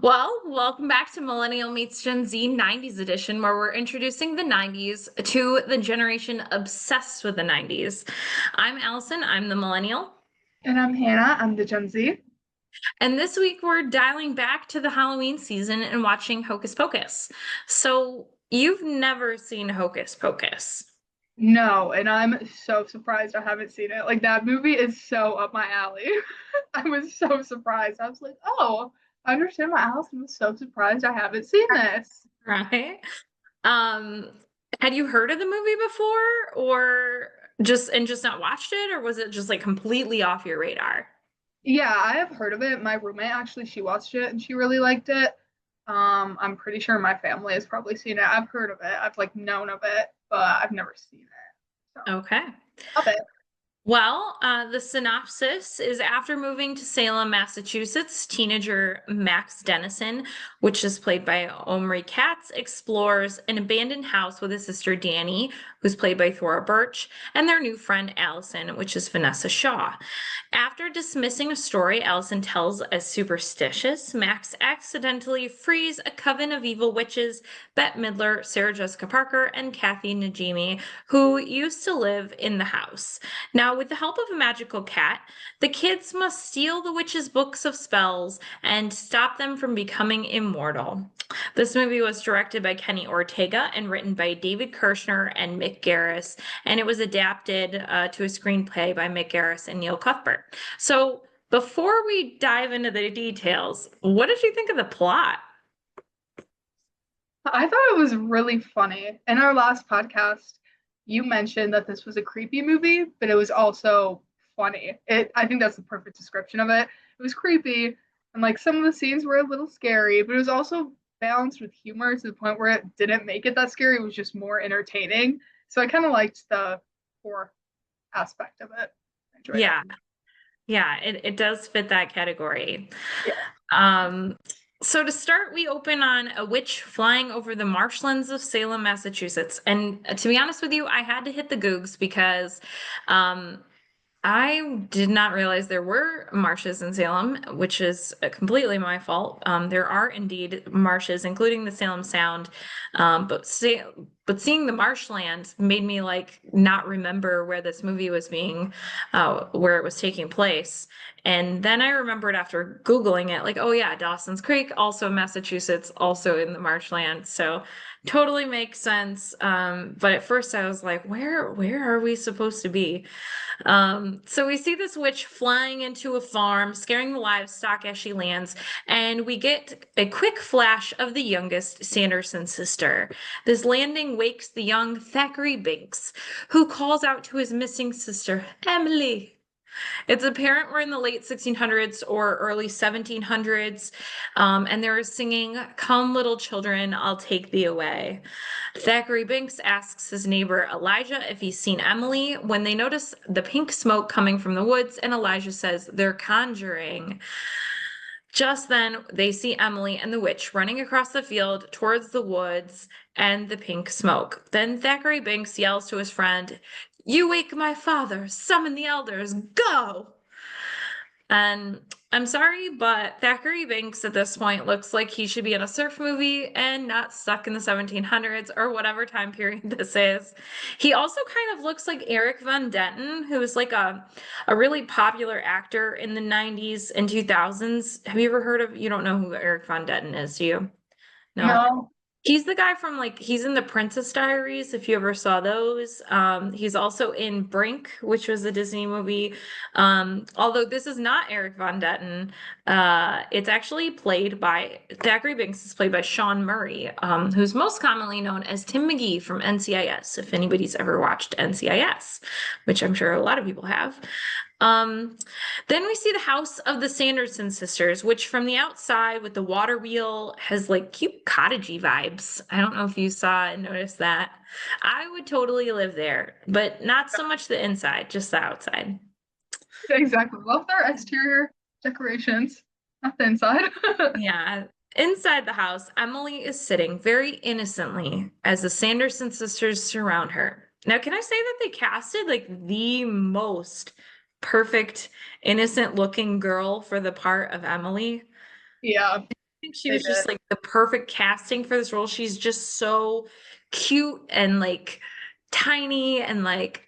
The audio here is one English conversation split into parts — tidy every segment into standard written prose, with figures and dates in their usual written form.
Well, welcome back to Millennial Meets Gen Z 90's edition, where we're introducing the 90's to the generation obsessed with the 90's. I'm Allison, I'm the millennial. And I'm Hannah. I'm the Gen Z. And this week we're dialing back to the Halloween season and watching Hocus Pocus. So, you've never seen Hocus Pocus. No, and I'm so surprised I haven't seen it. Like that movie is so up my alley. I was so surprised. I was like, oh, I understand why Allison was so surprised I haven't seen this. Right? Um, had you heard of the movie before or just not watched it, or was it just like completely off your radar? Yeah, I have heard of it. My roommate actually, she watched it and she really liked it. I'm pretty sure my family has probably seen it. I've heard of it. I've like known of it, but I've never seen it. So, Okay. love it. Well, the synopsis is after moving to Salem, Massachusetts, teenager Max Dennison, which is played by Omri Katz, explores an abandoned house with his sister Danny, who's played by Thora Birch, and their new friend Allison, which is Vanessa Shaw. After dismissing a story Allison tells as superstitious, Max accidentally frees a coven of evil witches, Bette Midler, Sarah Jessica Parker, and Kathy Najimy, who used to live in the house. Now, with the help of a magical cat, the kids must steal the witch's books of spells and stop them from becoming immortal. This movie was directed by Kenny Ortega and written by David Kirshner and Mick Garris, and it was adapted to a screenplay by Mick Garris and Neil Cuthbert. So, before we dive into the details, what did you think of the plot? I thought it was really funny. In our last podcast, you mentioned that this was a creepy movie, but it was also funny. I think that's the perfect description of it. It was creepy, and like some of the scenes were a little scary, but it was also balanced with humor to the point where it didn't make it that scary. It was just more entertaining. So I kind of liked the horror aspect of it. I enjoyed it. Yeah, yeah, it does fit that category. Yeah. Um, so to start, we open on a witch flying over the marshlands of Salem, Massachusetts. And to be honest with you, I had to hit the Googs because um, I did not realize there were marshes in Salem, which is completely my fault. There are indeed marshes, including the Salem Sound, but seeing the marshland made me like not remember where this movie was being, where it was taking place. And then I remembered after Googling it, like, oh yeah, Dawson's Creek, also Massachusetts, also in the marshland. So totally makes sense. But at first I was like, where are we supposed to be? So we see this witch flying into a farm, scaring the livestock as she lands, and we get a quick flash of the youngest Sanderson sister. This landing wakes the young Thackery Binx, who calls out to his missing sister, Emily. It's apparent we're in the late 1600s or early 1700s, and they're singing, Come, little children, I'll take thee away. Thackeray Binx asks his neighbor Elijah if he's seen Emily when they notice the pink smoke coming from the woods, and Elijah says they're conjuring. Just then, they see Emily and the witch running across the field towards the woods and the pink smoke. Then Thackeray Binx yells to his friend, You wake my father, summon the elders, go! And I'm sorry, but Thackeray Binx at this point looks like he should be in a surf movie and not stuck in the 1700s or whatever time period this is. He also kind of looks like Eric Von Denton, who is like a really popular actor in the 90's and 2000s. Have you ever heard of, you don't know who Eric Von Denton is, do you? No. No. He's the guy from like he's in the Princess Diaries, if you ever saw those. He's also in Brink, which was a Disney movie. Although this is not Eric Von Detten, it's actually played by Thackeray Binx is played by Sean Murray, who's most commonly known as Tim McGee from NCIS, if anybody's ever watched NCIS, which I'm sure a lot of people have. Um, then we see the house of the Sanderson sisters, which from the outside with the water wheel has like cute cottagey vibes. I don't know if you saw and noticed that. I would totally live there, but not so much the inside, just the outside. Exactly. Love their exterior decorations, not the inside. Yeah. Inside the house, Emily is sitting very innocently as the Sanderson sisters surround her. Now, can I say that they casted like the most perfect, innocent looking girl for the part of Emily? Yeah. think she They was just did. like the perfect casting for this role. She's just so cute and like tiny and like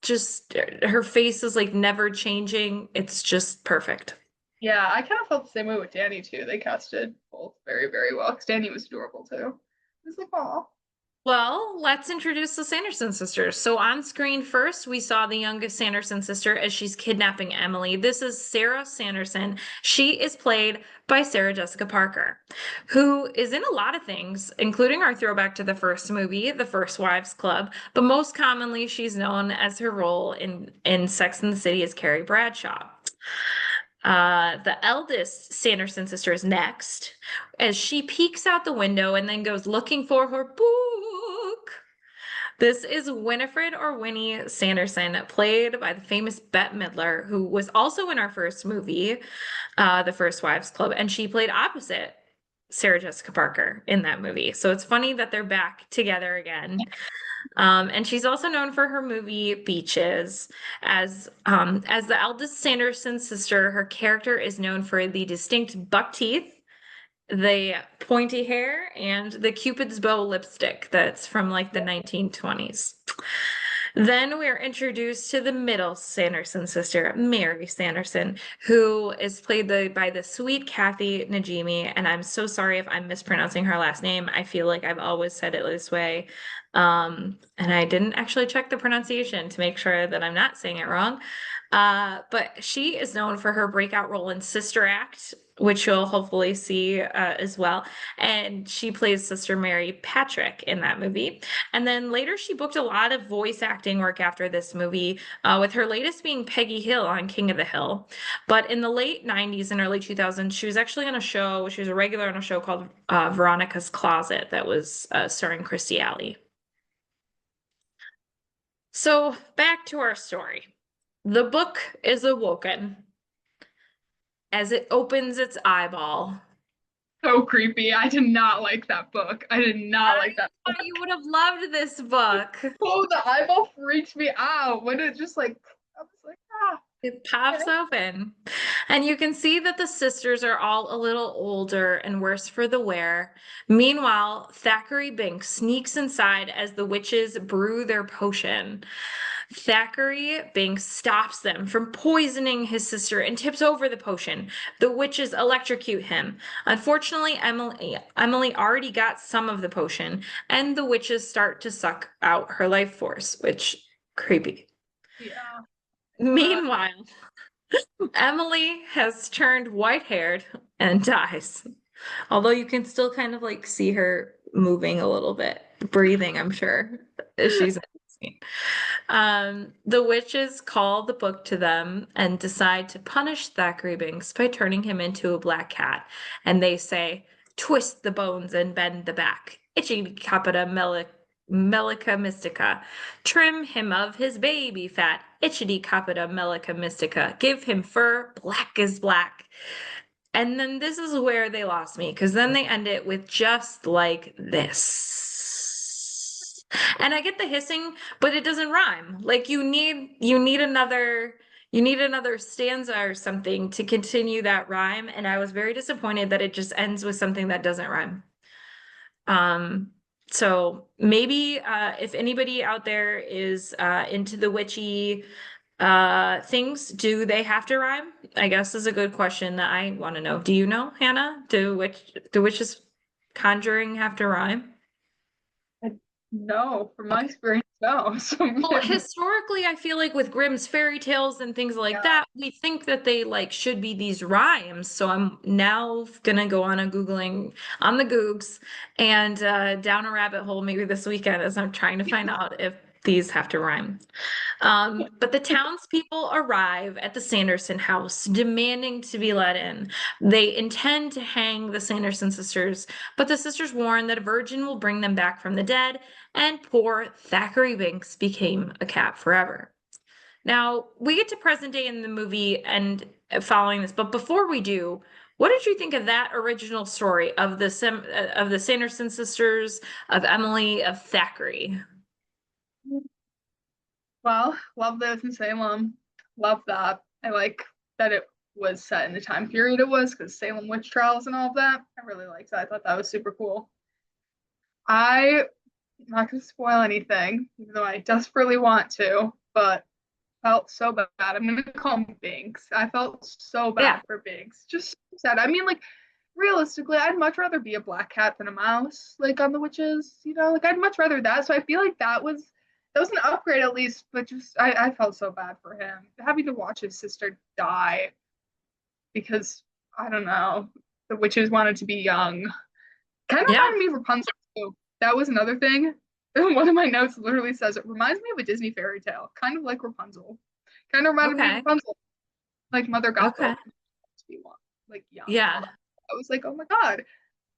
just her face is like never changing. It's just perfect. Yeah, I kind of felt the same way with Danny too. They casted both very, very well because Danny was adorable too. I was like, oh, Well, let's introduce the Sanderson sisters. So on screen first, we saw the youngest Sanderson sister as she's kidnapping Emily. This is Sarah Sanderson. She is played by Sarah Jessica Parker, who is in a lot of things, including our throwback to the first movie, The First Wives Club, but most commonly she's known as her role in Sex and the City as Carrie Bradshaw. The eldest Sanderson sister is next, as she peeks out the window and then goes looking for her book. This is Winifred or Winnie Sanderson, played by the famous Bette Midler, who was also in our first movie, The First Wives Club, and she played opposite Sarah Jessica Parker in that movie. So it's funny that they're back together again. And she's also known for her movie Beaches. As the eldest Sanderson sister, her character is known for the distinct buck teeth, the pointy hair, and the Cupid's bow lipstick that's from like the 1920s. Then we're introduced to the middle Sanderson sister, Mary Sanderson, who is played by the sweet Kathy Najimy. And I'm so sorry if I'm mispronouncing her last name. I feel like I've always said it this way. And I didn't actually check the pronunciation to make sure that I'm not saying it wrong. But she is known for her breakout role in Sister Act, which you'll hopefully see as well. And she plays Sister Mary Patrick in that movie. And then later, she booked a lot of voice acting work after this movie, with her latest being Peggy Hill on King of the Hill. But in the late 90's and early 2000s, she was actually on a show, she was a regular on a show called Veronica's Closet that was starring Christy Alley. So back to our story. The book is awoken as it opens its eyeball. so creepy. I did not like that book. I did not I like that book. thought you would have loved this book. Oh, the eyeball freaked me out when it just like I was like, ah. It pops open. And you can see that the sisters are all a little older and worse for the wear. Meanwhile, Thackery Binx sneaks inside as the witches brew their potion. Thackery Binx stops them from poisoning his sister and tips over the potion. The witches electrocute him. Unfortunately, Emily already got some of the potion, and the witches start to suck out her life force, which creepy. Yeah. Meanwhile, Emily has turned white-haired and dies. Although you can still kind of like see her moving a little bit, breathing, I'm sure, as she's in the scene. The witches call the book to them and decide to punish Thackery Binx by turning him into a black cat. And they say, twist the bones and bend the back. Itchy capita melica mystica. Trim him of his baby fat. Itchity capita melica mystica. Give him fur black as black. And then this is where they lost me, because then they end it with just like this. And I get the hissing, but it doesn't rhyme. Like you need another stanza or something to continue that rhyme. And I was very disappointed that it just ends with something that doesn't rhyme. So maybe if anybody out there is into the witchy things, do they have to rhyme? I guess is a good question that I want to know. Do you know, Hannah? Do witches conjuring have to rhyme? No, from my experience, no. So Well, historically, I feel like with Grimm's fairy tales and things like yeah. that, we think that they like should be these rhymes. So I'm now gonna go on a Googling on the Googs and down a rabbit hole maybe this weekend as I'm trying to find out if these have to rhyme. But the townspeople arrive at the Sanderson house, demanding to be let in. They intend to hang the Sanderson sisters, but the sisters warn that a virgin will bring them back from the dead, and poor Thackery Binx became a cat forever. Now, we get to present day in the movie and following this, but before we do, what did you think of that original story of the Sanderson sisters, of Emily, of Thackeray? Well, love those in Salem. Love that. I like that it was set in the time period it was, because Salem witch trials and all of that. I really liked that. I thought that was super cool. I'm not going to spoil anything, even though I desperately want to, but felt so bad. I'm going to call him Binks. I felt so Yeah. bad for Binks. Just so sad. I mean, like, realistically, I'd much rather be a black cat than a mouse, like on the witches, like I'd much rather that. So I feel like that was an upgrade at least, but just I felt so bad for him. Having to watch his sister die because I don't know, the witches wanted to be young. Kind of Yeah. reminded me of Rapunzel too. That was another thing. One of my notes literally says it reminds me of a Disney fairy tale, kind of like Rapunzel. Kind of reminded me of Okay. Rapunzel, like Mother Okay. Gothel to be one, like young and all Yeah. that. I was like, oh my god.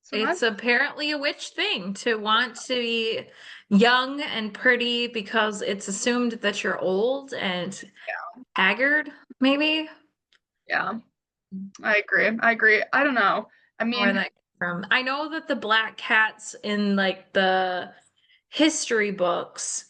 So It's reminds apparently a witch thing to want to be young and pretty because it's assumed that you're old and haggard, maybe. yeah, I agree. I agree. I don't know. I Where mean, that came from. I know that the black cats in like the history books,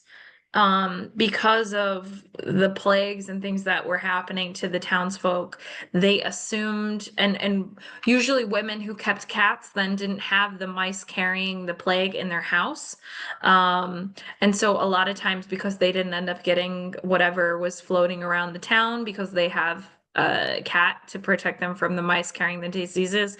because of the plagues and things that were happening to the townsfolk, they assumed, and usually women who kept cats then didn't have the mice carrying the plague in their house. And so a lot of times because they didn't end up getting whatever was floating around the town because they have a cat to protect them from the mice carrying the diseases,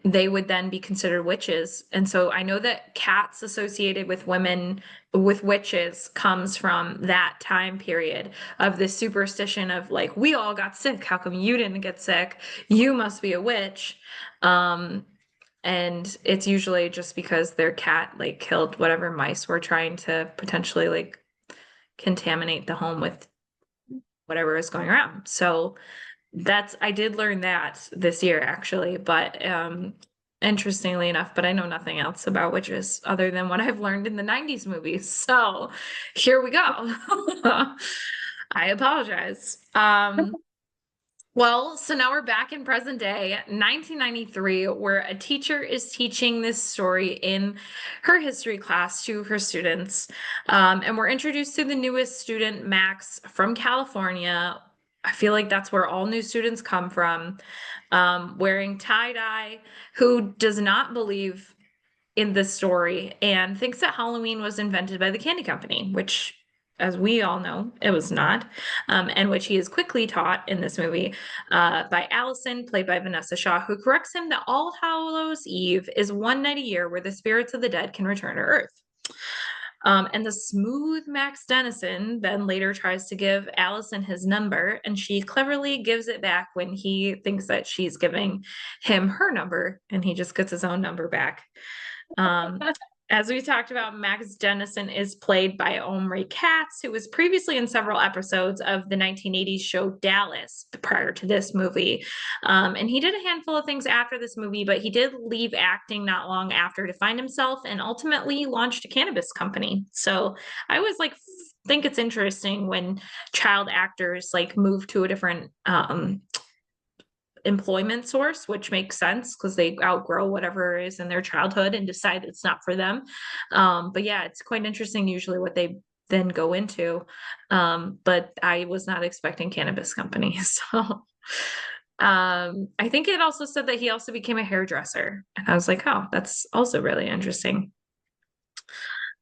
they would then be considered witches. And so I know that cats associated with women, with witches, comes from that time period of this superstition of like, we all got sick. How come you didn't get sick? You must be a witch. Um, and it's usually just because their cat like killed whatever mice were trying to potentially like contaminate the home with whatever is going around. So I did learn that this year actually, but interestingly enough, but I know nothing else about witches other than what I've learned in the 90's movies. So here we go. I apologize. Well, so now we're back in present day, 1993, where a teacher is teaching this story in her history class to her students. And we're introduced to the newest student, Max, from California. I feel like that's where all new students come from, wearing tie-dye, who does not believe in this story and thinks that Halloween was invented by the candy company, which, as we all know, it was not, and which he is quickly taught in this movie by Allison, played by Vanessa Shaw, who corrects him that All Hallows Eve is one night a year where the spirits of the dead can return to Earth. And the smooth Max Dennison then later tries to give Allison his number, and she cleverly gives it back when he thinks that she's giving him her number, and he just gets his own number back. Um, as we talked about, Max Dennison is played by Omri Katz, who was previously in several episodes of the 1980s show Dallas prior to this movie. And he did a handful of things after this movie, but he did leave acting not long after to find himself and ultimately launched a cannabis company. So I always like think it's interesting when child actors like move to a different employment source, which makes sense because they outgrow whatever is in their childhood and decide it's not for them. But yeah, it's quite interesting usually what they then go into. But I was not expecting cannabis companies. So I think it also said that he also became a hairdresser. And I was like, oh, that's also really interesting.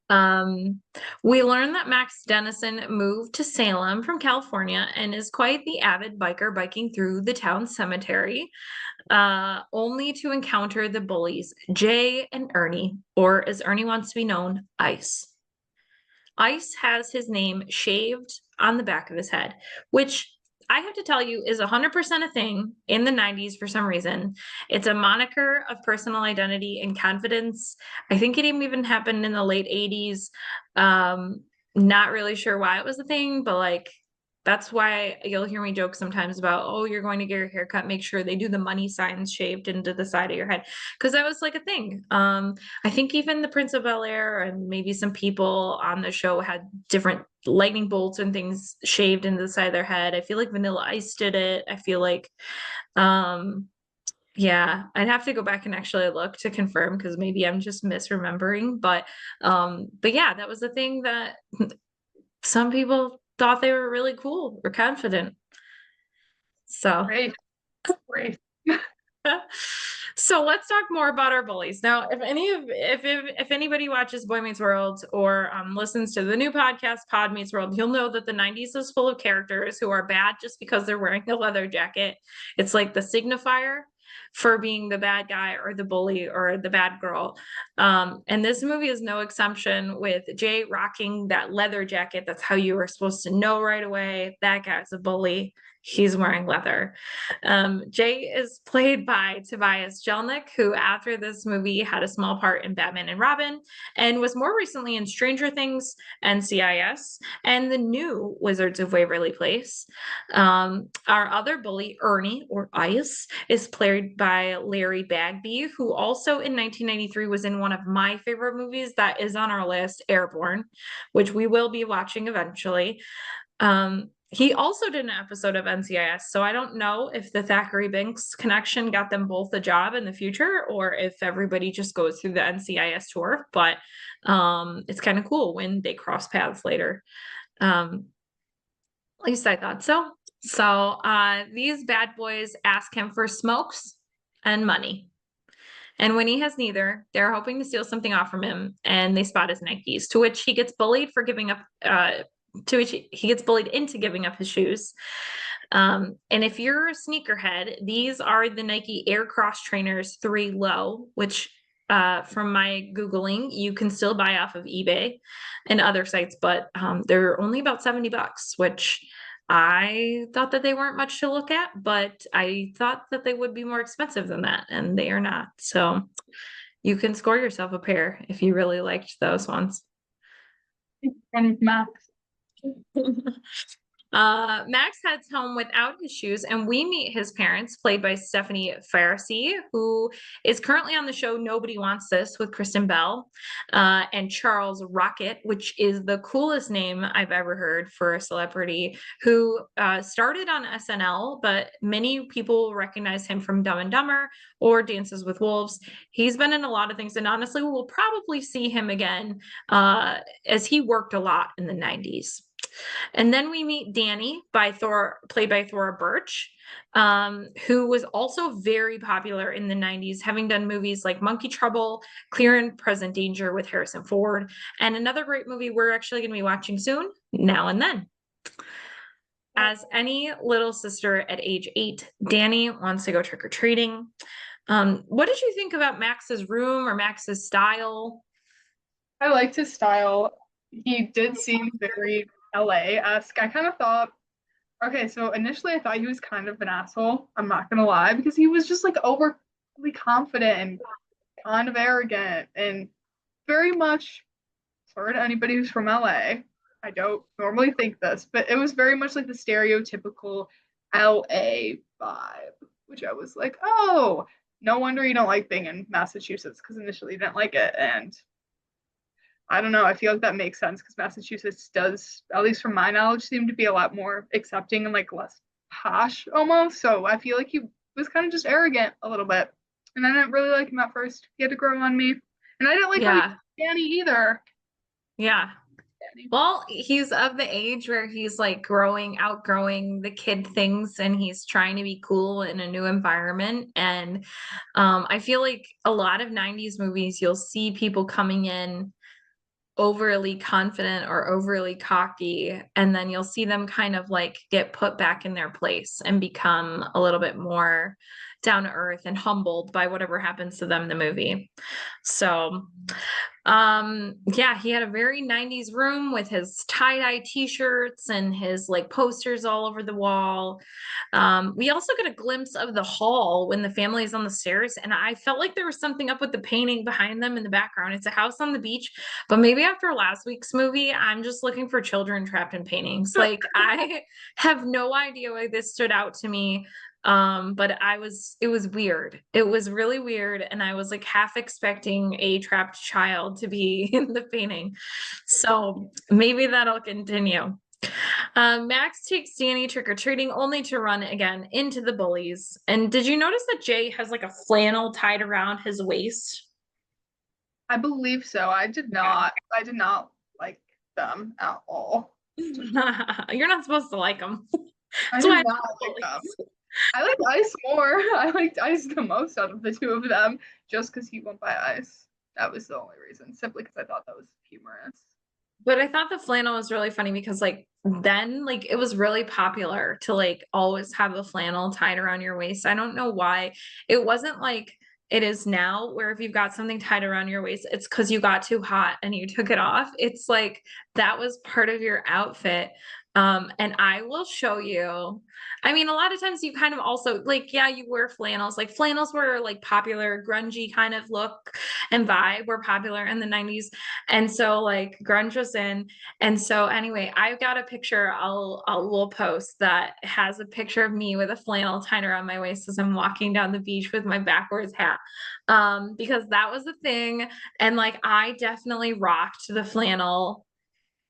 Um, we learned that Max Dennison moved to Salem from California and is quite the avid biker biking through the town cemetery, only to encounter the bullies, Jay and Ernie, or as Ernie wants to be known, Ice. Ice has his name shaved on the back of his head, which I have to tell you is 100% a thing in the 90's for some reason. It's a moniker of personal identity and confidence. I think it even happened in the late 80's. Not really sure why it was a thing, but like that's why you'll hear me joke sometimes about, oh, you're going to get your haircut, make sure they do the money signs shaved into the side of your head. Because that was like a thing. I think even the Prince of Bel-Air and maybe some people on the show had different lightning bolts and things shaved into the side of their head. I feel like Vanilla Ice did it. I feel like, um, yeah, I'd have to go back and actually look to confirm because maybe I'm just misremembering. But yeah, that was the thing that some people thought they were really cool or confident. So. Great. Great. So let's talk more about our bullies. Now, if anybody watches Boy Meets World or listens to the new podcast Pod Meets World, you'll know that the 90s is full of characters who are bad just because they're wearing a leather jacket. It's like the signifier for being the bad guy or the bully or the bad girl. And this movie is no exception with Jay rocking that leather jacket. That's how you were supposed to know right away that guy's a bully. He's wearing leather. Jay is played by Tobias Jelnick, who after this movie had a small part in Batman and Robin and was more recently in Stranger Things, NCIS, and the new Wizards of Waverly Place. Our other bully, Ernie, or Ice, is played by Larry Bagby, who also in 1993 was in one of my favorite movies that is on our list, Airborne, which we will be watching eventually. He also did an episode of NCIS, so I don't know if the Thackery Binx connection got them both a job in the future or if everybody just goes through the NCIS tour, but it's kind of cool when they cross paths later. At least I thought so. So these bad boys ask him for smokes and money. And when he has neither, they're hoping to steal something off from him, and they spot his Nikes, to which he gets bullied for giving up to which he gets bullied into giving up his shoes. And if you're a sneakerhead, these are the Nike Air Cross Trainers 3 Low, which from my Googling, you can still buy off of eBay and other sites, but they're only about $70, which I thought that they weren't much to look at, but I thought that they would be more expensive than that, and they are not. So you can score yourself a pair if you really liked those ones. From Max. Max heads home without his shoes, and we meet his parents, played by Stephanie Farrisee, who is currently on the show Nobody Wants This with Kristen Bell, and Charles Rocket, which is the coolest name I've ever heard for a celebrity who started on SNL, but many people recognize him from Dumb and Dumber or Dances with Wolves. He's been in a lot of things, and honestly, we'll probably see him again as he worked a lot in the 90s. And then we meet Danny played by Thora Birch, who was also very popular in the 90s, having done movies like Monkey Trouble, Clear and Present Danger with Harrison Ford, and another great movie we're actually going to be watching soon, Now and Then. As any little sister at age 8, Danny wants to go trick-or-treating. What did you think about Max's room or Max's style? I liked his style. He did seem very LA-esque. I kind of thought, okay, so initially I thought he was kind of an asshole. I'm not gonna lie, because he was just like overly confident and kind of arrogant and very much, sorry to anybody who's from LA. I don't normally think this, but it was very much like the stereotypical LA vibe, which I was like, oh, no wonder you don't like being in Massachusetts, because initially you didn't like it. And I don't know. I feel like that makes sense because Massachusetts does, at least from my knowledge, seem to be a lot more accepting and like less posh almost. So I feel like he was kind of just arrogant a little bit. And I didn't really like him at first. He had to grow on me. And I didn't like how he was Danny either. Yeah. Well, he's of the age where he's like outgrowing the kid things, and he's trying to be cool in a new environment. And I feel like a lot of 90s movies, you'll see people coming in overly confident or overly cocky, and then you'll see them kind of like get put back in their place and become a little bit more down to earth and humbled by whatever happens to them in the movie. So yeah, he had a very 90s room with his tie-dye t-shirts and his like posters all over the wall. We also get a glimpse of the hall when the family is on the stairs, and I felt like there was something up with the painting behind them in the background. It's a house on the beach, but maybe after last week's movie, I'm just looking for children trapped in paintings. Like I have no idea why this stood out to me. But it was weird. It was really weird. And I was like half expecting a trapped child to be in the painting. So maybe that'll continue. Max takes Danny trick-or-treating only to run again into the bullies. And did you notice that Jay has like a flannel tied around his waist? I believe so. I did not like them at all. You're not supposed to like them. I That's did why not like them. I like Ice more. I liked Ice the most out of the two of them, just because he went by Ice. That was the only reason, simply because I thought that was humorous. But I thought the flannel was really funny because like then like it was really popular to like always have the flannel tied around your waist. I don't know why. It wasn't like it is now where if you've got something tied around your waist, it's because you got too hot and you took it off. It's like that was part of your outfit. And I will show you. I mean, a lot of times you kind of also like, yeah, you wear flannels. Like flannels were like popular, grungy kind of look and vibe were popular in the 90s. And so like grunge was in. And so anyway, I've got a picture we'll post that has a picture of me with a flannel tied around my waist as I'm walking down the beach with my backwards hat. Because that was the thing. And like I definitely rocked the flannel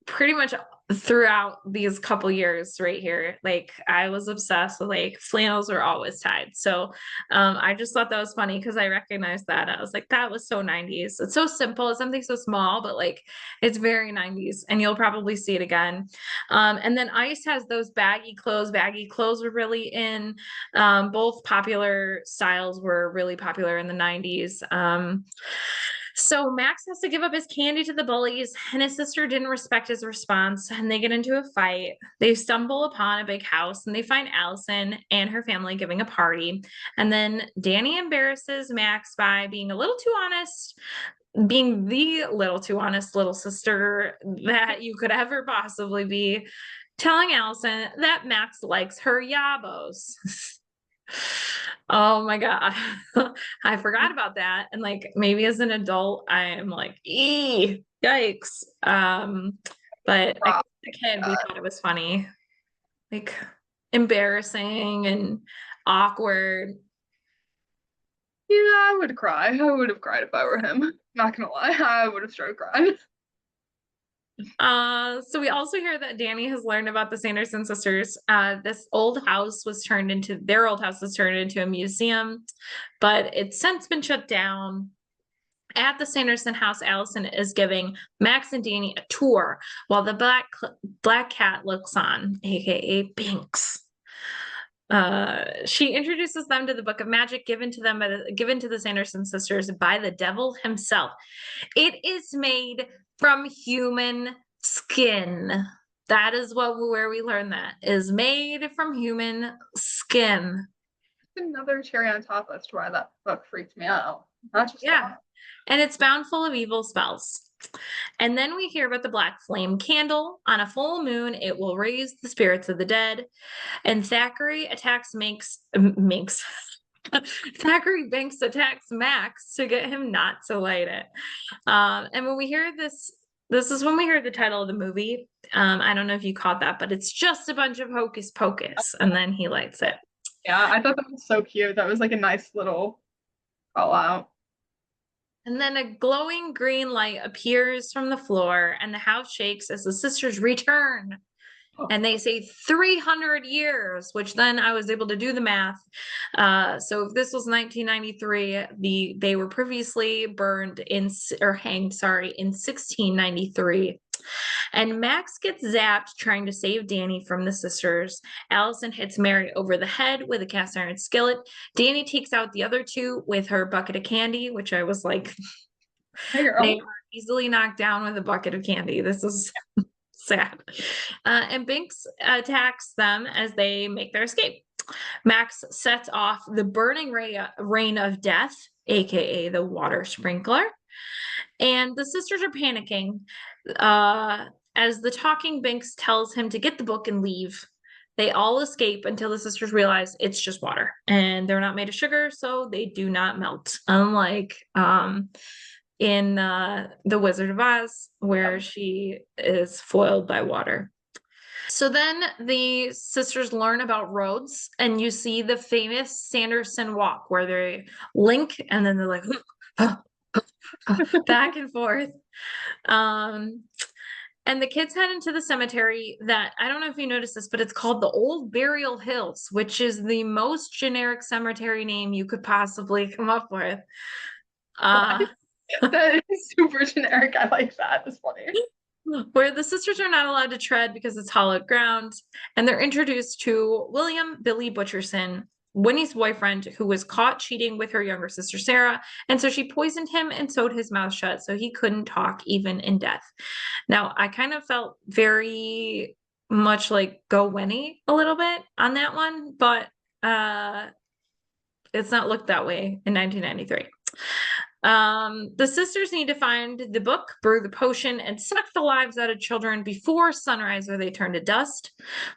pretty much throughout these couple years right here. Like I was obsessed with like flannels were always tied. So I just thought that was funny because I recognized that. I was like, that was so 90s. It's so simple. It's something so small, but like it's very 90s and you'll probably see it again. And then Ice has those baggy clothes. Baggy clothes were really in. Both popular styles were really popular in the 90s. So Max has to give up his candy to the bullies, and his sister didn't respect his response, and they get into a fight. They stumble upon a big house, and they find Allison and her family giving a party. And then Danny embarrasses Max by being a little too honest, being the little too honest little sister that you could ever possibly be, telling Allison that Max likes her yabos. Oh my God. I forgot about that. And like maybe as an adult, I am like, yikes. But I Rock. think as a kid, we thought it was funny, like embarrassing and awkward. Yeah, I would cry. I would have cried if I were him. Not gonna lie, I would have started crying. So we also hear that Danny has learned about the Sanderson sisters. This old house was turned into their old house was turned into a museum, but it's since been shut down. At the Sanderson house, Allison is giving Max and Danny a tour while the black cat looks on, aka Binx. She introduces them to the book of magic given to the Sanderson sisters by the devil himself. It is made from human skin. That is where we learn that is made from human skin. Another cherry on top as to why that book freaked me out. Not just Yeah. that. And it's bound full of evil spells. And then we hear about the black flame candle. On a full moon, it will raise the spirits of the dead. And Thackery attacks makes Thackery Binx attacks Max to get him not to light it. And when we hear this is when we hear the title of the movie. I don't know if you caught that, but it's just a bunch of hocus pocus, and then he lights it. Yeah, I thought that was so cute. That was like a nice little call out. And then a glowing green light appears from the floor, and the house shakes as the sisters return. And they say 300 years, which then I was able to do the math. So if this was 1993, they were previously burned in or hanged, sorry, in 1693. And Max gets zapped trying to save Danny from the sisters. Allison hits Mary over the head with a cast iron skillet. Danny takes out the other two with her bucket of candy, which I was like, Hey, girl. they are easily knocked down with a bucket of candy. This is sad. And Binx attacks them as they make their escape. Max sets off the burning rain of death, aka the water sprinkler. And the sisters are panicking as the talking Binx tells him to get the book and leave. They all escape until the sisters realize it's just water and they're not made of sugar, so they do not melt. Unlike in The Wizard of Oz, where she is foiled by water. So then the sisters learn about roads, and you see the famous Sanderson walk where they link and then they're like back and forth. And the kids head into the cemetery that I don't know if you noticed this, but it's called the Old Burial Hills, which is the most generic cemetery name you could possibly come up with. That is super generic. I like that. It's funny. Where the sisters are not allowed to tread because it's hollowed ground, and they're introduced to William Billy Butcherson, Winnie's boyfriend, who was caught cheating with her younger sister Sarah, and so she poisoned him and sewed his mouth shut so he couldn't talk even in death. Now, I kind of felt very much like Go Winnie a little bit on that one, but it's not looked that way in 1993. The sisters need to find the book, brew the potion, and suck the lives out of children before sunrise or they turn to dust.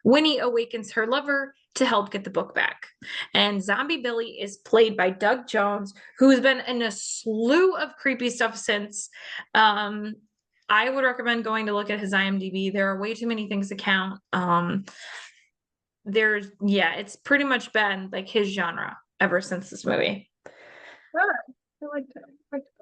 Winnie awakens her lover to help get the book back. And Zombie Billy is played by Doug Jones, who's been in a slew of creepy stuff since. I would recommend going to look at his IMDb. There are way too many things to count. It's pretty much been like his genre ever since this movie. I liked it.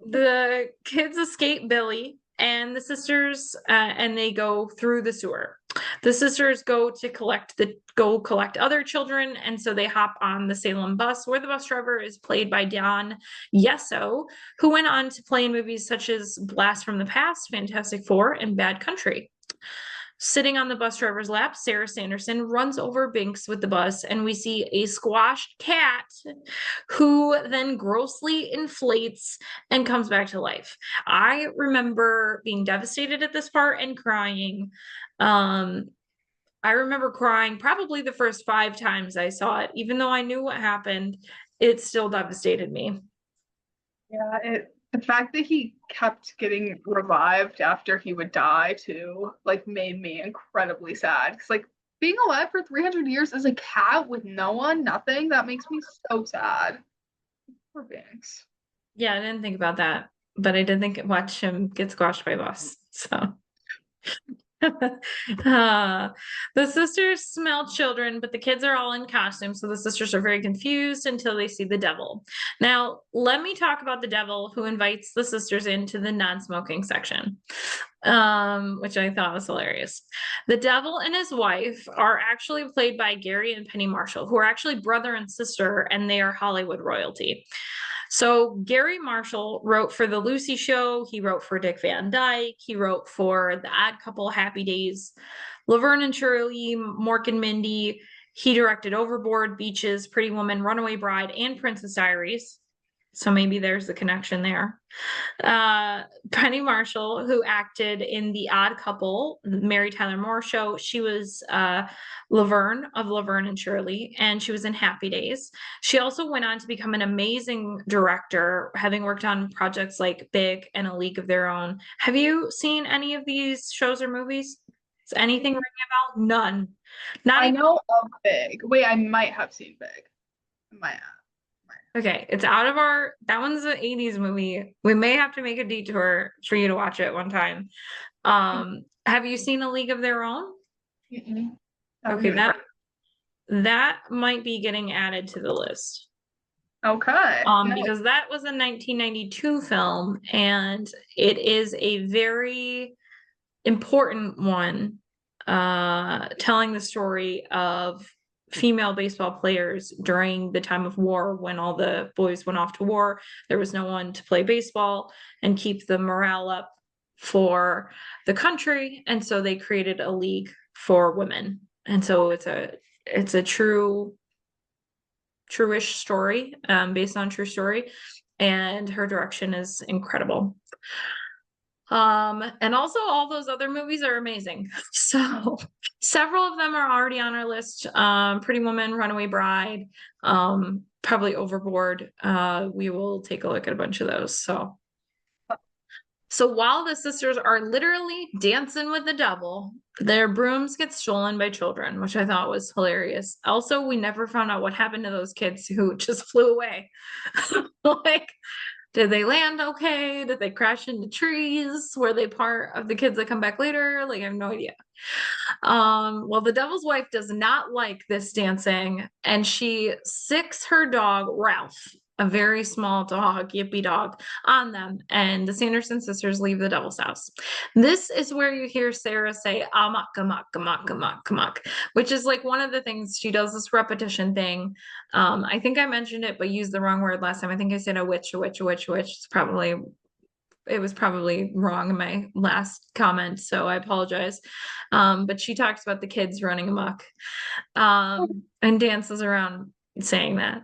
The kids escape Billy and the sisters, and they go through the sewer. The sisters go collect other children, and so they hop on the Salem bus, where the bus driver is played by Don Yesso, who went on to play in movies such as Blast from the Past, Fantastic Four, and Bad Country. Sitting on the bus driver's lap, Sarah Sanderson runs over Binx with the bus, and we see a squashed cat who then grossly inflates and comes back to life. I remember being devastated at this part and crying. I remember crying probably the first 5 times I saw it. Even though I knew what happened, it still devastated me. Yeah, the fact that he kept getting revived after he would die too, like made me incredibly sad. Because like being alive for 300 years as a cat with no one, nothing, that makes me so sad. Poor Binks. Yeah, I didn't think about that, but I did watch him get squashed by a bus. So the sisters smell children, but the kids are all in costume, so the sisters are very confused until they see the devil. Now, let me talk about the devil who invites the sisters into the non-smoking section, which I thought was hilarious. The devil and his wife are actually played by Gary and Penny Marshall, who are actually brother and sister, and they are Hollywood royalty. So Gary Marshall wrote for The Lucy Show. He wrote for Dick Van Dyke. He wrote for The Odd Couple, Happy Days, Laverne and Shirley, Mork and Mindy. He directed Overboard, Beaches, Pretty Woman, Runaway Bride, and Princess Diaries. So maybe there's the connection there. Penny Marshall, who acted in The Odd Couple, Mary Tyler Moore Show, she was Laverne of Laverne and Shirley, and she was in Happy Days. She also went on to become an amazing director, having worked on projects like Big and A League of Their Own. Have you seen any of these shows or movies? Is anything ringing a bell? None. I know of Big. Wait, I might have seen Big. I might have. Okay, it's out of that one's an 80's movie. We may have to make a detour for you to watch it one time. Have you seen A League of Their Own? Mm-mm. Okay, that might be getting added to the list. Okay. Because that was a 1992 film, and it is a very important one, telling the story of female baseball players during the time of war when all the boys went off to war. There was no one to play baseball and keep the morale up for the country, and so they created a league for women. And so it's a true-ish story, based on true story, and her direction is incredible. And also all those other movies are amazing. So several of them are already on our list. Pretty Woman, Runaway Bride, probably Overboard. We will take a look at a bunch of those. So while the sisters are literally dancing with the devil, their brooms get stolen by children, which I thought was hilarious. Also, we never found out what happened to those kids who just flew away. Like, did they land okay? Did they crash into trees? Were they part of the kids that come back later? Like, I have no idea. Well, the devil's wife does not like this dancing, and she sicks her dog, Ralph, a very small dog, yippy dog, on them, and the Sanderson sisters leave the devil's house. This is where you hear Sarah say, amok, amok, amok, amok, amok, which is like one of the things she does, this repetition thing. I think I mentioned it, but used the wrong word last time. I think I said a witch, a witch, a witch, a witch. It was probably wrong in my last comment, so I apologize. But she talks about the kids running amok, and dances around saying that.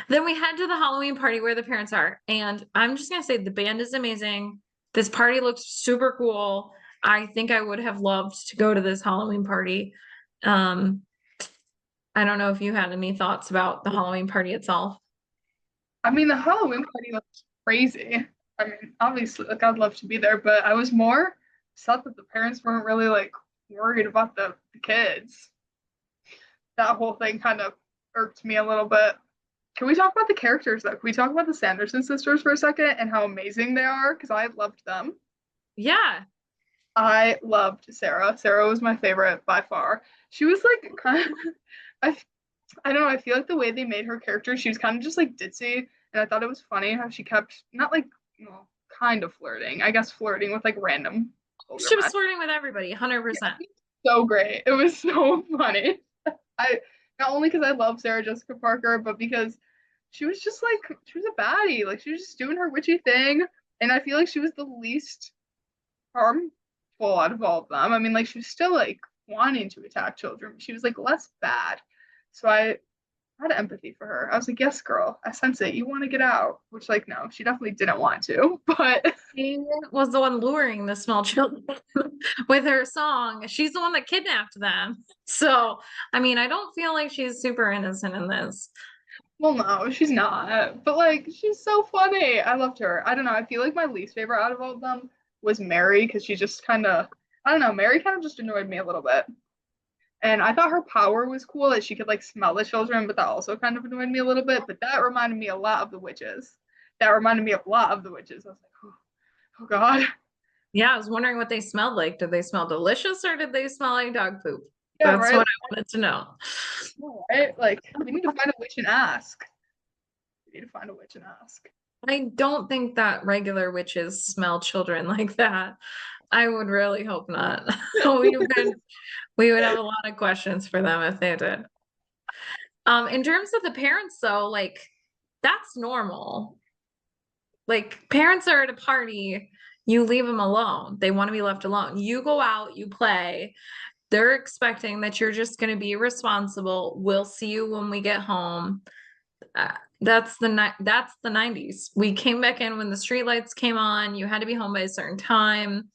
Then we head to the Halloween party where the parents are. And I'm just gonna say the band is amazing. This party looks super cool. I think I would have loved to go to this Halloween party. Um, I don't know if you had any thoughts about the Halloween party itself. I mean, the Halloween party looks crazy. I mean, obviously, like I'd love to be there, but I was more upset that the parents weren't really like worried about the kids. That whole thing kind of irked me a little bit. Can we talk about the characters though? Can we talk about the Sanderson sisters for a second and how amazing they are? Because I loved them. Yeah. I loved Sarah. Sarah was my favorite by far. She was like kind of, I I don't know. I feel like the way they made her character, she was kind of just like ditzy, and I thought it was funny how she kept not like kind of flirting. I guess flirting with like random older She was men. flirting with everybody, Yeah, 100%. so great. It was so funny. I not only because I love Sarah Jessica Parker, but because she was just like she was a baddie. Like she was just doing her witchy thing, and I feel like she was the least harmful out of all of them. I mean, like she was still like wanting to attack children, but she was like less bad. So I had empathy for her. I was like, yes, girl, I sense it. You want to get out. Which, like, no, she definitely didn't want to. But She was the one luring the small children with her song. She's the one that kidnapped them. So, I mean, I don't feel like she's super innocent in this. well, no, she's not. But like, she's so funny. I loved her. I don't know. I feel like my least favorite out of all of them was Mary because she just kind of, I don't know, Mary kind of just annoyed me a little bit. And I thought her power was cool that she could like smell the children, but that also kind of annoyed me a little bit. But that reminded me a lot of the witches. That reminded me a lot of the witches. I was like, oh God. Yeah, I was wondering what they smelled like. Did they smell delicious or did they smell like dog poop? Yeah, That's right. what I wanted to know. Right? Like, we need to find a witch and ask. We need to find a witch and ask. I don't think that regular witches smell children like that. I would really hope not. We would we would have a lot of questions for them if they did. In terms of the parents though, like that's normal. Like parents are at a party, you leave them alone. They want to be left alone. You go out, you play. They're expecting that you're just going to be responsible. We'll see you when we get home. Uh, that's the 90's. We came back in when the street lights came on. You had to be home by a certain time.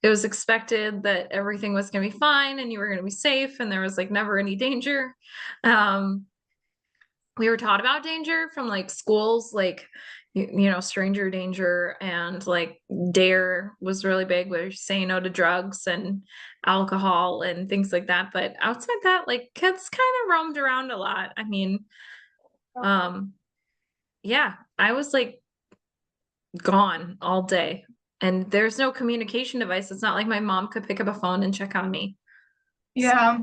It was expected that everything was going to be fine and you were going to be safe and there was like never any danger. Um, we were taught about danger from like schools, like stranger danger and like dare was really big where saying no to drugs and alcohol and things like that. But outside that, like kids kind of roamed around a lot. I mean, um, yeah, I was like gone all day. And there's no communication device. It's not like my mom could pick up a phone and check on me. So Yeah.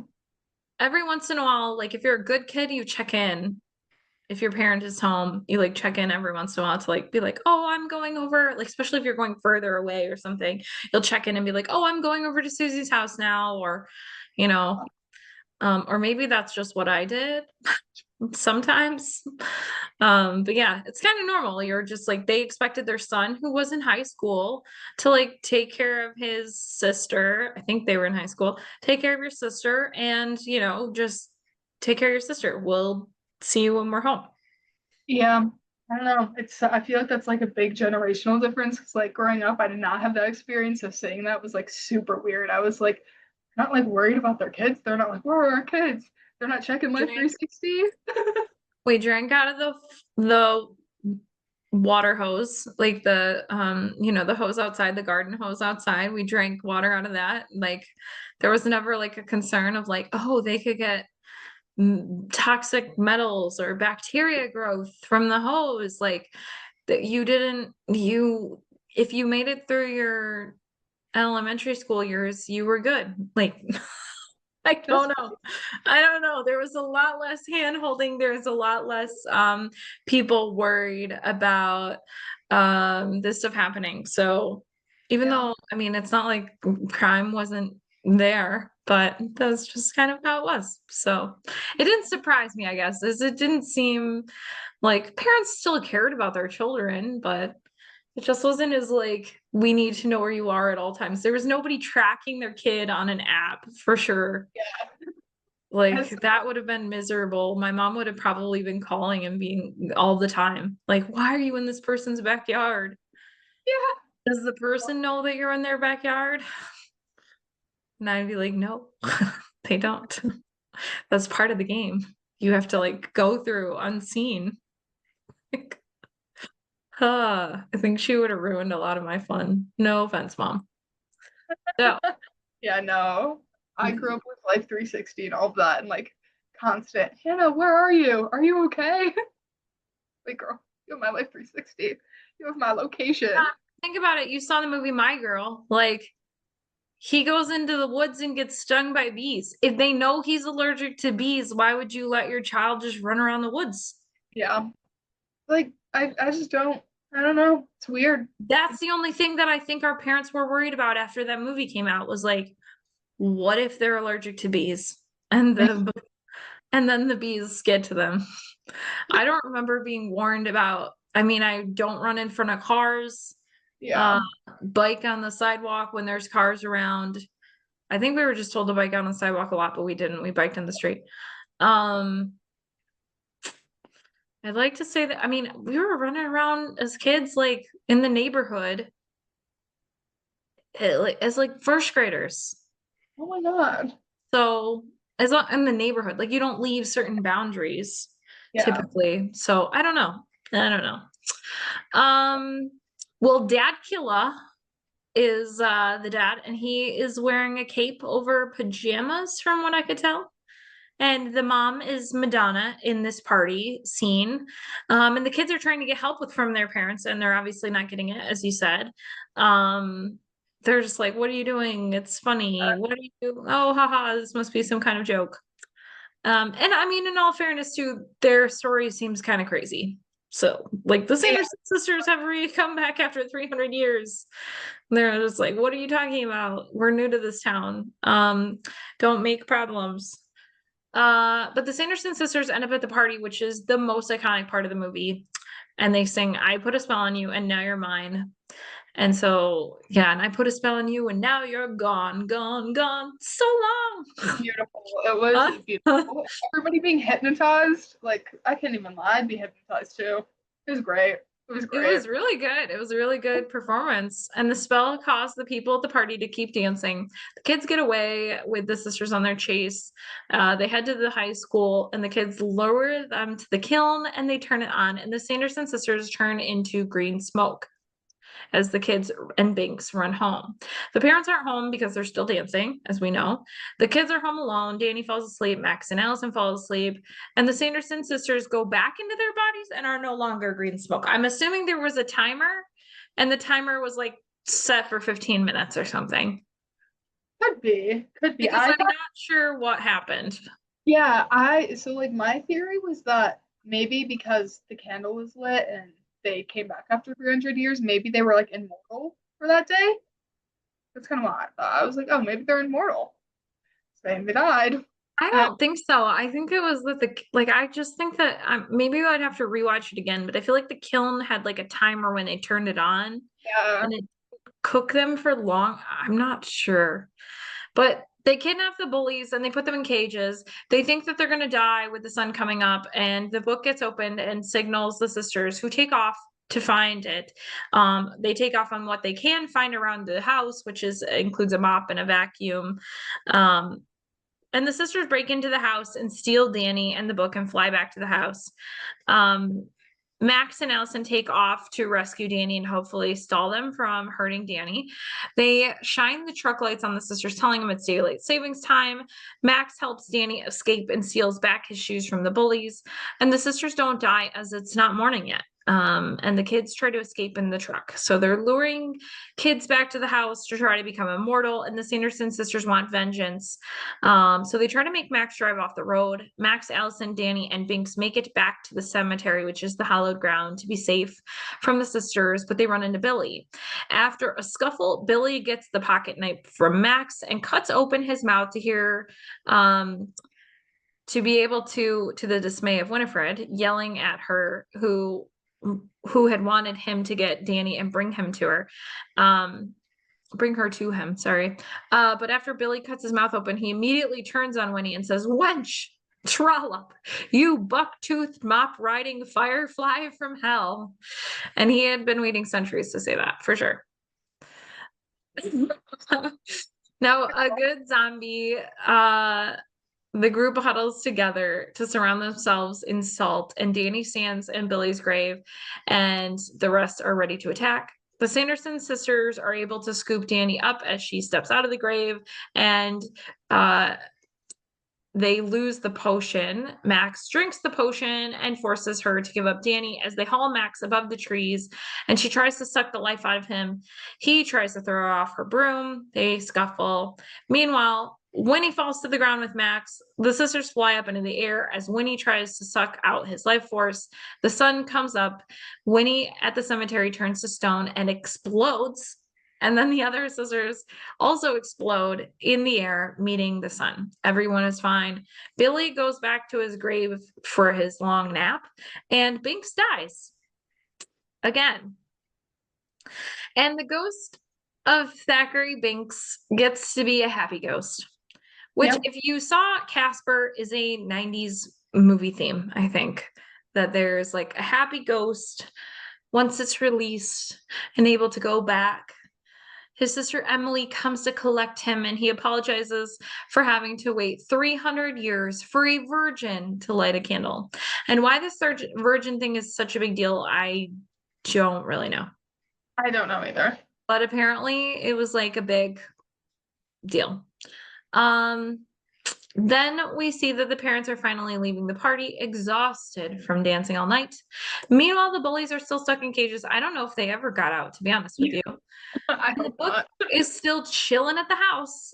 every once in a while, like if you're a good kid, you check in. If your parent is home, you like check in every once in a while to like be like, oh, I'm going over, like especially if you're going further away or something, you'll check in and be like, oh, I'm going over to Susie's house now, or you know, or maybe that's just what I did sometimes. But yeah, it's kind of normal. You're just like they expected their son who was in high school to like take care of his sister. I think they were in high school. Take care of your sister and, just take care of your sister. We'll see you when we're home. Yeah. I don't know. I feel like that's like a big generational difference because like growing up, I did not have that experience. So saying that was like super weird. I was like not like worried about their kids. They're not like, where are our kids? They're not checking Life Drink. 360. We drank out of the water hose, like the hose outside, the garden hose outside. We drank water out of that. Like there was never like a concern of like, oh, they could get toxic metals or bacteria growth from the hose. Like that you if you made it through your elementary school years, you were good. Like I That's don't know. I don't know. There was a lot less hand holding. There was a lot less people worried about this stuff happening. So even yeah. though I mean it's not like crime wasn't there, but that's just kind of how it was. So it didn't surprise me, I guess, as it didn't seem like parents still cared about their children, but it just wasn't as like we need to know where you are at all times. There was nobody tracking their kid on an app for sure. Like As, that would have been miserable. My mom would have probably been calling and being all the time, like, why are you in this person's backyard? yeah. Does the person know that you're in their backyard? And I'd be like, no, they don't. That's part of the game. You have to like go through unseen. I think she would have ruined a lot of my fun. No offense, mom. So, Yeah, no. I grew up with Life 360 and all of that and like constant, Hannah, where are you? Are you okay? Like, girl, you have my Life 360. You have my location. think about it. You saw the movie My Girl. Like, he goes into the woods and gets stung by bees. If they know he's allergic to bees, why would you let your child just run around the woods? Yeah. Like, I just don't, I don't know. It's weird. That's the only thing that I think our parents were worried about after that movie came out was like, what if they're allergic to bees? And then the bees get to them. I don't remember being warned about, I mean, I don't run in front of cars, Yeah. uh, bike on the sidewalk when there's cars around. I think we were just told to bike on the sidewalk a lot, but we didn't. We biked on the street. Um, I'd like to say that, I mean, we were running around as kids, like in the neighborhood, like as like first graders. Oh my God. So as long in the neighborhood, like you don't leave certain boundaries Yeah. typically. So I don't know. I don't know. Well, Dad Killa is the dad, and he is wearing a cape over pajamas, from what I could tell. And the mom is Madonna in this party scene. And the kids are trying to get help with from their parents, and they're obviously not getting it, as you said. Um, they're just like, what are you doing? It's funny. What are you? Oh, haha, this must be some kind of joke. And I mean, in all fairness, too, their story seems kind of crazy. So, like, the Yeah. Sanderson sisters have come back after 300 years. They're just like, what are you talking about? We're new to this town. Don't make problems. But the Sanderson sisters end up at the party, which is the most iconic part of the movie. And they sing, I put a spell on you and now you're mine. And so, yeah, and I put a spell on you and now you're gone, gone, gone. So long. Beautiful. It was beautiful. Everybody being hypnotized. Like, I can't even lie. I'd be hypnotized too. It was great. It was It great. was really good. It was a really good performance. And the spell caused the people at the party to keep dancing. The kids get away with the sisters on their chase. They head to the high school, and the kids lower them to the kiln and they turn it on. And the Sanderson sisters turn into green smoke as the kids and Binx run home. The parents aren't home because they're still dancing, as we know. The kids are home alone. Danny falls asleep. Max and Allison fall asleep. And the Sanderson sisters go back into their bodies and are no longer green smoke. I'm assuming there was a timer, and the timer was like set for 15 minutes or something. Could be. Could be. Because I I'm thought, not sure what happened. yeah, so like my theory was that maybe because the candle was lit and they came back after 300 years, maybe they were like immortal for that day. That's kind of what I thought. I was like, oh, maybe they're immortal. Saying they died. I And don't think so. I think it was that the like I just think that maybe I'd have to rewatch it again, but I feel like the kiln had like a timer when they turned it on yeah, and it cooked them for long. I'm not sure. But they kidnap the bullies and they put them in cages. They think that they're going to die with the sun coming up, and the book gets opened and signals the sisters who take off to find it. They take off on what they can find around the house, which is includes a mop and a vacuum. Um, and the sisters break into the house and steal Danny and the book and fly back to the house. Um, Max and Allison take off to rescue Danny and hopefully stall them from hurting Danny. They shine the truck lights on the sisters, telling them it's daylight savings time. Max helps Danny escape and steals back his shoes from the bullies. And the sisters don't die as it's not morning yet. And the kids try to escape in the truck. So they're luring kids back to the house to try to become immortal. And the Sanderson sisters want vengeance. So they try to make Max drive off the road. Max, Allison, Danny, and Binx make it back to the cemetery, which is the hallowed ground, to be safe from the sisters, but they run into Billy. After a scuffle, Billy gets the pocket knife from Max and cuts open his mouth to hear to be able to the dismay of Winifred, yelling at her who had wanted him to get Danny and bring him to her. bring her to him, sorry. But after Billy cuts his mouth open, he immediately turns on Winnie and says, "Wench, trollop, you buck-toothed mop-riding firefly from hell." And he had been waiting centuries to say that, for sure. Now, a good zombie, the group huddles together to surround themselves in salt, and Danny stands in Billy's grave, and the rest are ready to attack. The Sanderson sisters are able to scoop Danny up as she steps out of the grave, and they lose the potion. Max drinks the potion and forces her to give up Danny as they haul Max above the trees, and she tries to suck the life out of him. He tries to throw her off her broom. They scuffle. Meanwhile, Winnie falls to the ground with Max. The sisters fly up into the air as Winnie tries to suck out his life force. The sun comes up. Winnie at the cemetery turns to stone and explodes. And then the other sisters also explode in the air, meeting the sun. Everyone is fine. Billy goes back to his grave for his long nap, and Binx dies again. And the ghost of Thackery Binx gets to be a happy ghost, which, Yep. if you saw Casper, is a 90's movie theme, I think. That there's like a happy ghost once it's released and able to go back. His sister Emily comes to collect him, and he apologizes for having to wait 300 years for a virgin to light a candle. And why this virgin thing is such a big deal, I don't really know. I don't know either. But apparently it was like a big deal. Then we see that the parents are finally leaving the party, exhausted from dancing all night. Meanwhile, the bullies are still stuck in cages. I don't know if they ever got out, to be honest with you. I The hope book not. is still chilling at the house,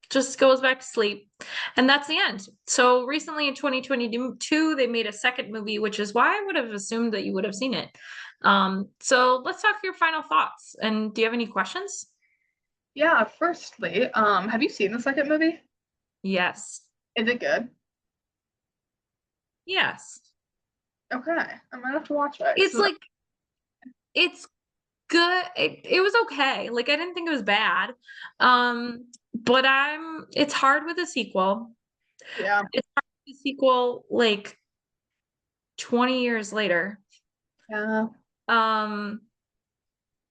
just goes back to sleep. And that's the end. So recently in 2022, they made a second movie, which is why I would have assumed that you would have seen it. So let's talk your final thoughts. And do you have any questions? Yeah, firstly, have you seen the second movie? Yes. Is it good? Yes. Okay, I'm gonna have to watch it. It's like, it's good. It was okay. Like, I didn't think it was bad. But it's hard with a sequel. Yeah. It's hard with a sequel like 20 years later. Yeah.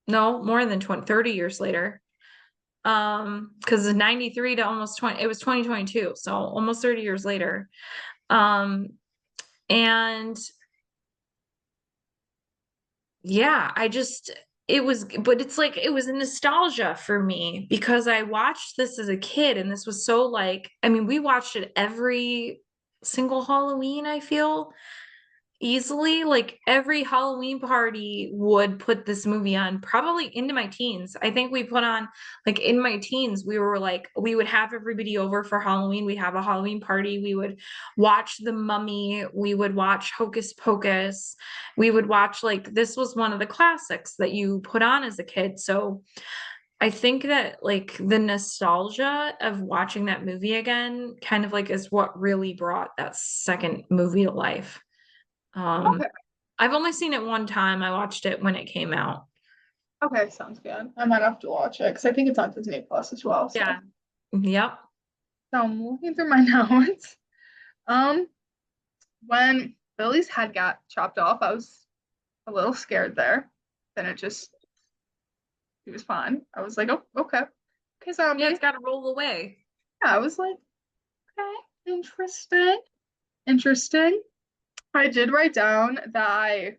No, more than 20, 30 years later. Because 93 to almost 20, it was 2022, so almost 30 years later. And yeah, but it's like it was a nostalgia for me because I watched this as a kid, and this was so like, I mean, we watched it every single Halloween, I feel. Easily, like every Halloween party would put this movie on, probably into my teens. I think we put on, like, in my teens, we were like, we would have everybody over for Halloween. We'd have a Halloween party. We would watch The Mummy. We would watch Hocus Pocus. We would watch, like, this was one of the classics that you put on as a kid. So I think that, like, the nostalgia of watching that movie again kind of like is what really brought that second movie to life. Um, Okay. I've only seen it one time. I watched it when it came out. Okay, sounds good. I might have to watch it because I think it's on Disney Plus as well. So, Yeah. Yep. so I'm looking through my notes. Um, when Billy's head got chopped off, I was a little scared there. Then he was fine. I was like, oh, okay, okay, zombie. Yeah, Yeah, it's got to roll away. I was like, okay, interesting, interesting. I did write down that I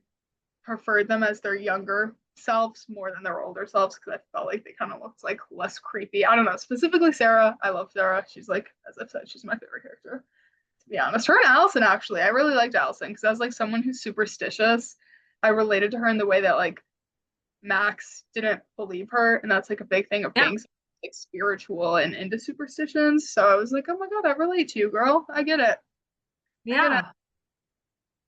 preferred them as their younger selves more than their older selves because I felt like they kind of looked like less creepy. I don't know. Specifically Sarah. I love Sarah. She's like, as I've said, she's my favorite character. To be honest. Her and Allison, actually. I really liked Allison because I was like someone who's superstitious. I related to her in the way that like Max didn't believe her, and that's like a big thing of Yeah. being like spiritual and into superstitions. So I was like, oh my god, I relate to you, girl. I get it. I get it. Yeah.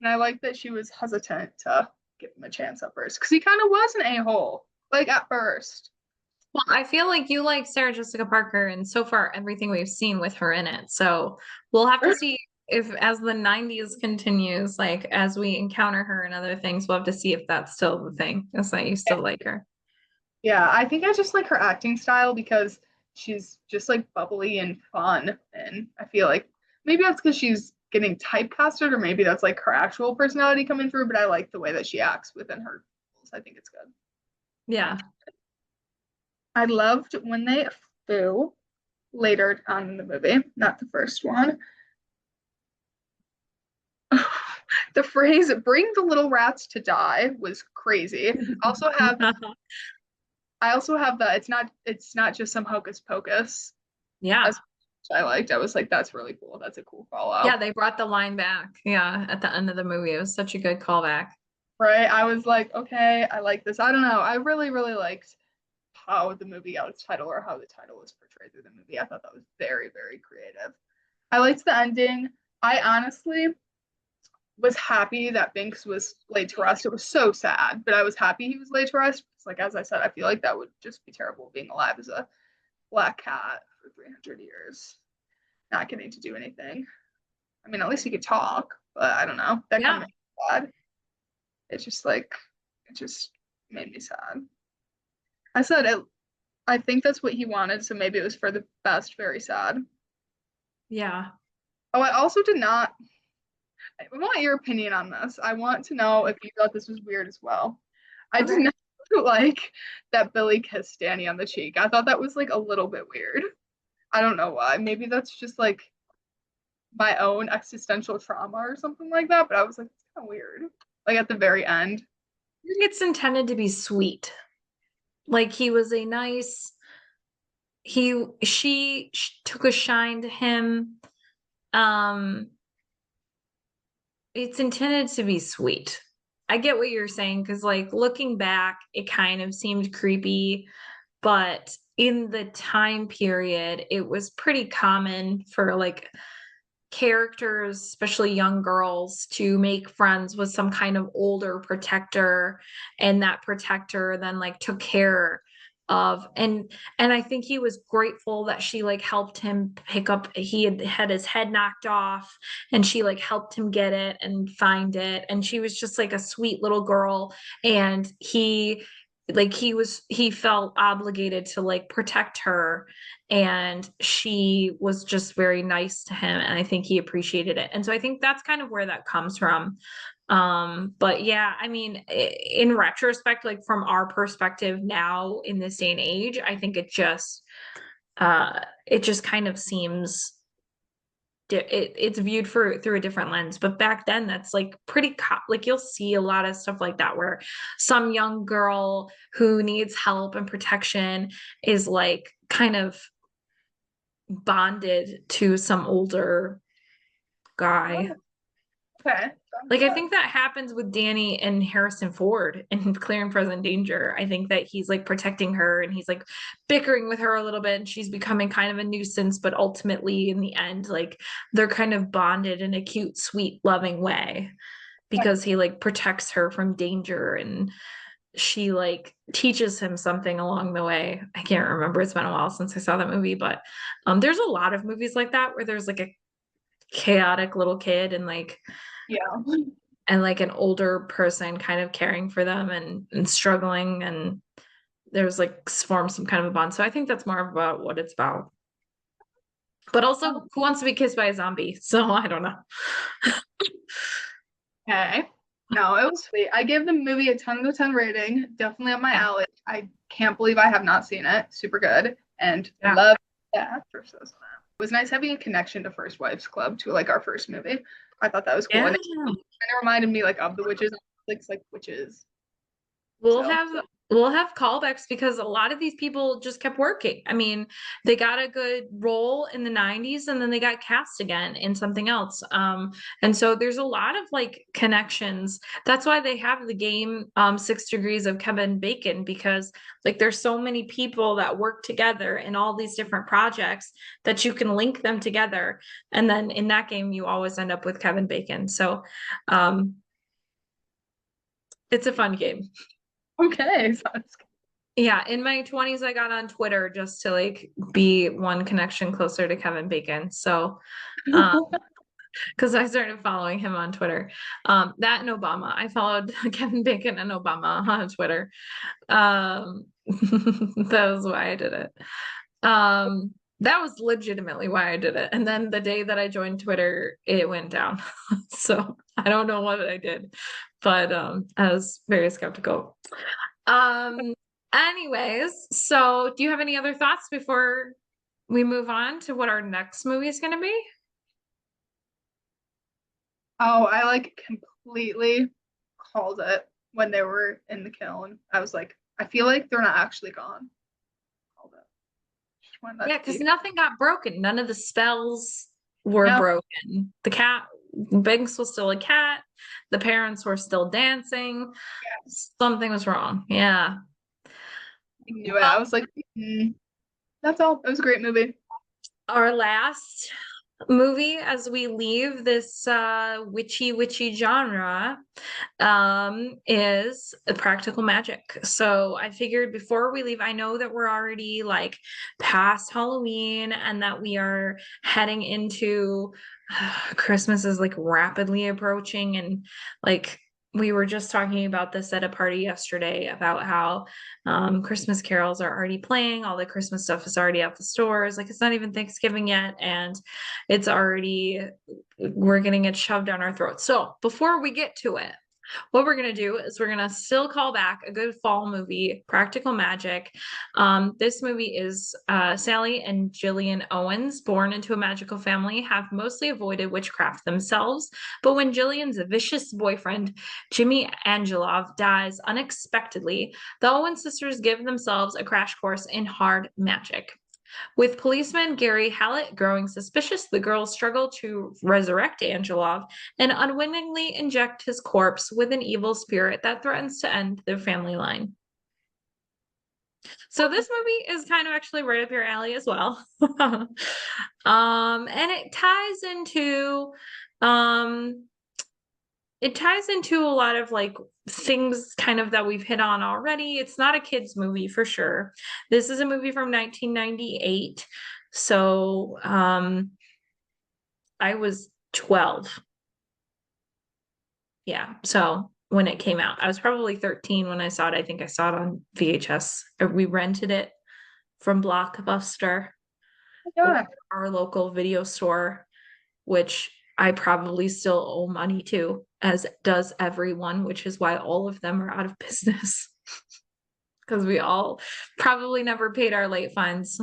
And I like that she was hesitant to give him a chance at first because he kind of was an a-hole, like at first. Well, I feel like you like Sarah Jessica Parker, and so far everything we've seen with her in it. So we'll have to see if, as the 90's continues, like as we encounter her and other things, we'll have to see if that's still the thing. Is that you still like her? Yeah, I think I just like her acting style because she's just like bubbly and fun. And I feel like maybe that's because she's getting typecasted, or maybe that's like her actual personality coming through, but I like the way that she acts within her roles. I think it's good. Yeah. I loved when they flew later on in the movie, not the first one. The phrase "bring the little rats to die" was crazy. I also have the it's not just some hocus pocus. Yeah. As I liked. I was like, that's really cool. That's a cool call Yeah, out. they brought the line back. Yeah, at the end of the movie. It was such a good callback. Right. I was like, okay, I like this. I don't know. I really, really liked how the movie got its title, or how the title was portrayed through the movie. I thought that was very, very creative. I liked the ending. I honestly was happy that Binx was laid to rest. It was so sad, but I was happy he was laid to rest. It's like, as I said, I feel like that would just be terrible, being alive as a black cat for 300 years, not getting to do anything. I mean, at least he could talk, but I don't know. That kind of Yeah. made me sad. It's just like, it just made me sad. I said it. I think that's what he wanted, so maybe it was for the best. Very sad. Yeah. Oh, I also did not. I want your opinion on this. I want to know if you thought this was weird as well. I did Okay. not like that Billy kissed Danny on the cheek. I thought that was like a little bit weird. I don't know why. Maybe that's just like my own existential trauma or something like that. But I was like, it's kind of weird. Like at the very end. I think it's intended to be sweet. Like he was a nice she took a shine to him. Um it's intended to be sweet. I get what you're saying because like looking back, it kind of seemed creepy, but in the time period, it was pretty common for like characters, especially young girls, to make friends with some kind of older protector, and that protector then like took care of and I think he was grateful that she like helped him pick up he had his head knocked off and she like helped him get it and find it, and she was just like a sweet little girl, and he felt obligated to like protect her, and she was just very nice to him, and I think he appreciated it, and so I think that's kind of where that comes from. But yeah, I mean, in retrospect, like from our perspective now in this day and age, I think it just kind of seems it's viewed through a different lens, but back then that's like like you'll see a lot of stuff like that where some young girl who needs help and protection is like kind of bonded to some older guy. Oh, okay. Sounds Like I good. think that happens with Danny and Harrison Ford in Clear and Present Danger. I think that he's like protecting her and he's like bickering with her a little bit and she's becoming kind of a nuisance, but ultimately in the end, like they're kind of bonded in a cute, sweet, loving way Okay. because he like protects her from danger and she like teaches him something along the way. I can't remember. It's been a while since I saw that movie, but there's a lot of movies like that where there's like a chaotic little kid Yeah. and like an older person kind of caring for them and struggling and there's like forms some kind of a bond. So I think that's more about what it's about. But also who wants to be kissed by a zombie? So I don't know. Okay. No, it was sweet. I gave the movie a 10 out of 10 rating. Definitely up my Yeah. alley. I can't believe I have not seen it. Super good. And Yeah. love the actresses in it. It was nice having a connection to First Wives Club to like our first movie. I thought that was cool. Yeah. And it kind of reminded me like of the witches, like witches. We'll So have we'll have callbacks because a lot of these people just kept working. I mean, they got a good role in the 90's and then they got cast again in something else. And so there's a lot of like connections. That's why they have the game 6 Degrees of Kevin Bacon, because like there's so many people that work together in all these different projects that you can link them together. And then in that game you always end up with Kevin Bacon. So um it's a fun game. okay. Sounds good. Yeah, in my 20's, I got on Twitter just to like be one connection closer to Kevin Bacon. So, um, because I started following him on Twitter. That and Obama. I followed Kevin Bacon and Obama on Twitter. That was why I did it. That was legitimately why I did it. And then the day that I joined Twitter, it went down. So I don't know what I did, but I was very skeptical. Um, anyways, so do you have any other thoughts before we move on to what our next movie is going to be? Oh, I like completely called it when they were in the kiln. I was like, I feel like they're not actually gone. Called it. Just wanted that Yeah, to because be. nothing got broken. None of the spells were No, broken. The cat, Binks was still a cat. The parents were still dancing. Something was wrong. Yeah. I knew it. I was like, that's all. It was a great movie. Our last movie as we leave this witchy genre is practical magic. So I figured before we leave, I know that we're already like past Halloween and that we are heading into Christmas is like rapidly approaching, and like we were just talking about this at a party yesterday about how Christmas carols are already playing, all the Christmas stuff is already at the stores, like it's not even Thanksgiving yet, and it's already we're getting it shoved down our throats. So before we get to it, what we're going to do is we're going to still call back a good fall movie, Practical Magic. This movie is Sally and Gillian Owens, born into a magical family, have mostly avoided witchcraft themselves. But when Gillian's vicious boyfriend, Jimmy Angelov, dies unexpectedly, the Owen sisters give themselves a crash course in hard magic. With policeman Gary Hallett growing suspicious, the girls struggle to resurrect Angelov and unwittingly inject his corpse with an evil spirit that threatens to end their family line. So this movie is kind of actually right up your alley as well. And um it ties into a lot of like things kind of that we've hit on already. It's not a kids movie for sure. This is a movie from 1998. So I was 12. Yeah. So when it came out, I was probably 13 when I saw it. I think I saw it on VHS. Or we rented it from Blockbuster or Yeah. our local video store, which I probably still owe money to, as does everyone, which is why all of them are out of business. Because we all probably never paid our late fines.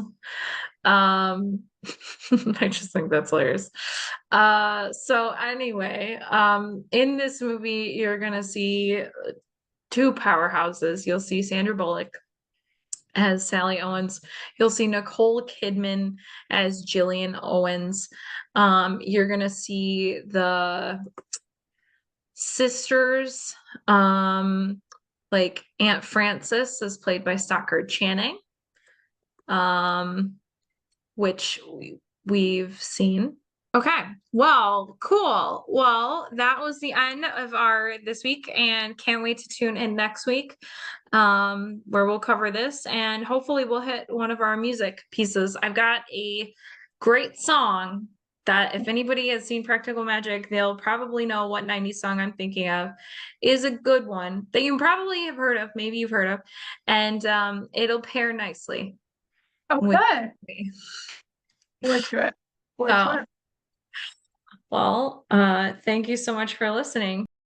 Um, I just think that's hilarious. So anyway, in this movie, you're gonna see two powerhouses. You'll see Sandra Bullock as Sally Owens. You'll see Nicole Kidman as Gillian Owens. You're gonna see the sisters, like Aunt Frances is played by Stockard Channing, um, which we've seen. Okay, well, cool. Well, that was the end of our this week, and can't wait to tune in next week, where we'll cover this, and hopefully we'll hit one of our music pieces. I've got a great song that if anybody has seen Practical Magic, they'll probably know what 90s song I'm thinking of is a good one that you probably have heard of, maybe you've heard of, and it'll pair nicely with Okay. me. Forward to it. Forward to So, it. well, thank you so much for listening.